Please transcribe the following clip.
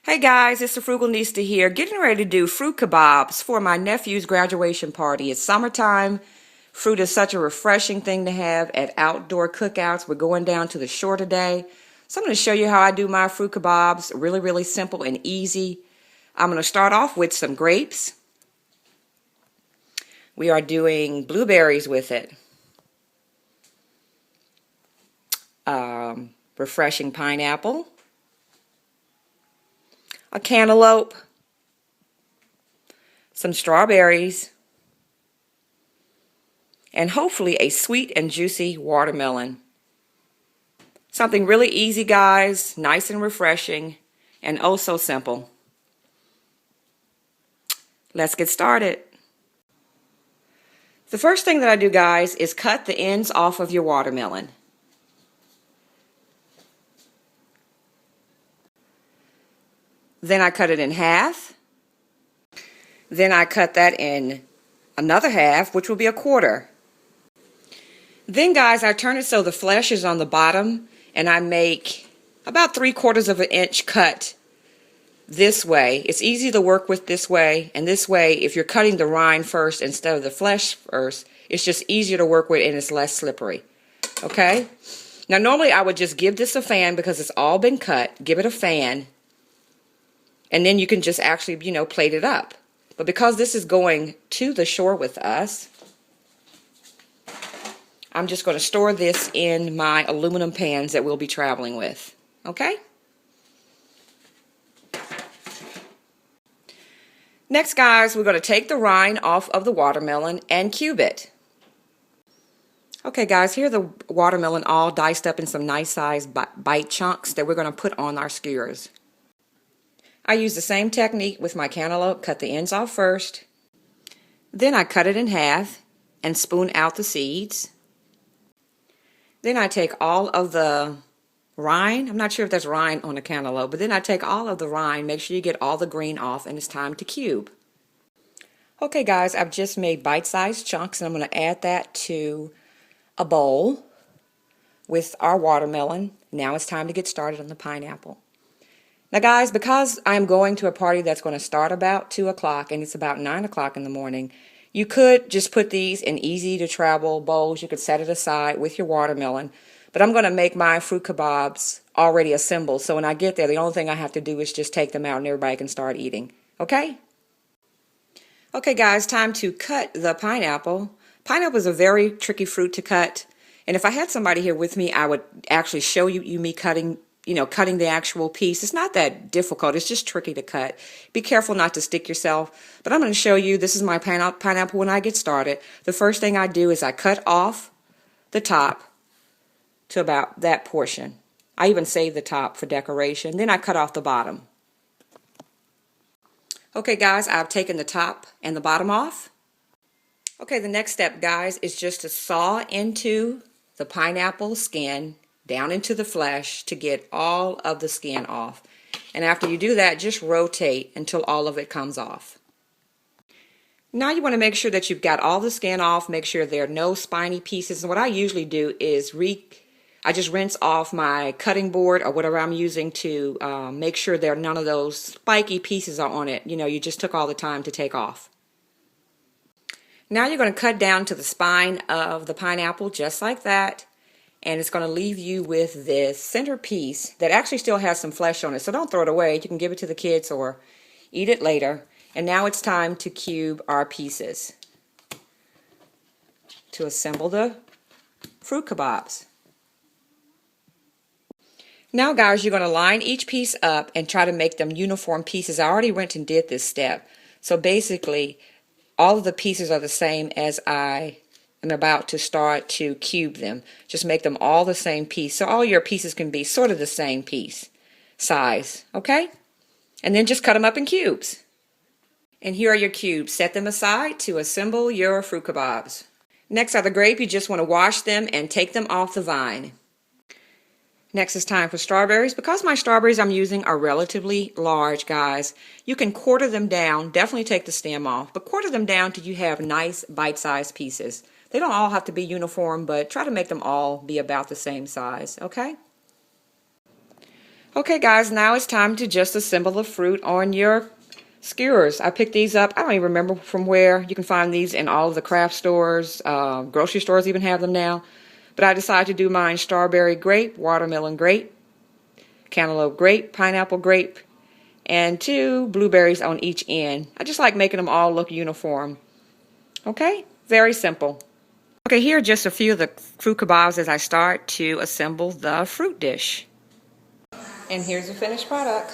Hey guys, it's the Frugalnista here, getting ready to do fruit kebabs for my nephew's graduation party. It's summertime. Fruit is such a refreshing thing to have at outdoor cookouts. We're going down to the shore today. So I'm going to show you how I do my fruit kebabs. Really simple and easy. I'm going to start off with some grapes. We are doing blueberries with it. Refreshing pineapple. A cantaloupe, some strawberries, and hopefully a sweet and juicy watermelon. Something really easy, guys, nice and refreshing, and oh so simple. Let's get started. The first thing that I do, guys, is cut the ends off of your watermelon. Then I cut it in half. Then I cut that in another half, which will be a quarter. Then, guys, I turn it so the flesh is on the bottom, and I make about 3/4 of an inch cut this way. It's easy to work with this way, and this way, if you're cutting the rind first instead of the flesh first, it's just easier to work with and it's less slippery. Okay? Now, normally I would just give this a fan because it's all been cut. Give it a fan. And then you can just actually, plate it up. But because this is going to the shore with us, I'm just going to store this in my aluminum pans that we'll be traveling with. Okay? Next, guys, we're going to take the rind off of the watermelon and cube it. Okay, guys, here the watermelon all diced up in some nice sized bite chunks that we're going to put on our skewers. I use the same technique with my cantaloupe. Cut the ends off first. Then I cut it in half and spoon out the seeds. Then I take all of the rind. I'm not sure if there's rind on the cantaloupe, but then I take all of the rind. Make sure you get all the green off, and it's time to cube. Okay, guys, I've just made bite-sized chunks, and I'm going to add that to a bowl with our watermelon. Now it's time to get started on the pineapple. Now, guys, because I'm going to a party that's going to start about 2 o'clock and it's about 9 o'clock in the morning, you could just put these in easy-to-travel bowls. You could set it aside with your watermelon. But I'm going to make my fruit kebabs already assembled. So when I get there, the only thing I have to do is just take them out and everybody can start eating. Okay? Okay, guys, time to cut the pineapple. Pineapple is a very tricky fruit to cut. And if I had somebody here with me, I would actually show you me cutting cutting the actual piece. It's not that difficult. It's just tricky to cut. Be careful not to stick yourself. But I'm going to show you, this is my pineapple when I get started. The first thing I do is I cut off the top to about that portion. I even save the top for decoration. Then I cut off the bottom. Okay, guys, I've taken the top and the bottom off. Okay, the next step, guys, is just to saw into the pineapple skin down into the flesh to get all of the skin off. And after you do that, just rotate until all of it comes off. Now you want to make sure that you've got all the skin off. Make sure there are no spiny pieces. And what I usually do is I just rinse off my cutting board or whatever I'm using to make sure there are none of those spiky pieces are on it. You just took all the time to take off. Now you're going to cut down to the spine of the pineapple just like that. And it's going to leave you with this center piece that actually still has some flesh on it. So don't throw it away. You can give it to the kids or eat it later. And now it's time to cube our pieces to assemble the fruit kebabs. Now, guys, you're going to line each piece up and try to make them uniform pieces. I already went and did this step. So basically, all of the pieces are the same as I am about to start to cube them. Just make them all the same piece. So all your pieces can be sort of the same piece size. Okay? And then just cut them up in cubes. And here are your cubes. Set them aside to assemble your fruit kebabs. Next are the grape. You just want to wash them and take them off the vine. Next is time for strawberries. Because my strawberries I'm using are relatively large, guys, you can quarter them down. Definitely take the stem off, but quarter them down till you have nice bite-sized pieces. They don't all have to be uniform, but try to make them all be about the same size, okay? Okay guys, now it's time to just assemble the fruit on your skewers. I picked these up. I don't even remember from where. You can find these in all of the craft stores. Grocery stores even have them now. But I decided to do mine strawberry grape, watermelon grape, cantaloupe grape, pineapple grape, and 2 blueberries on each end. I just like making them all look uniform. Okay, very simple. Okay, here are just a few of the fruit kabobs as I start to assemble the fruit dish. And here's the finished product.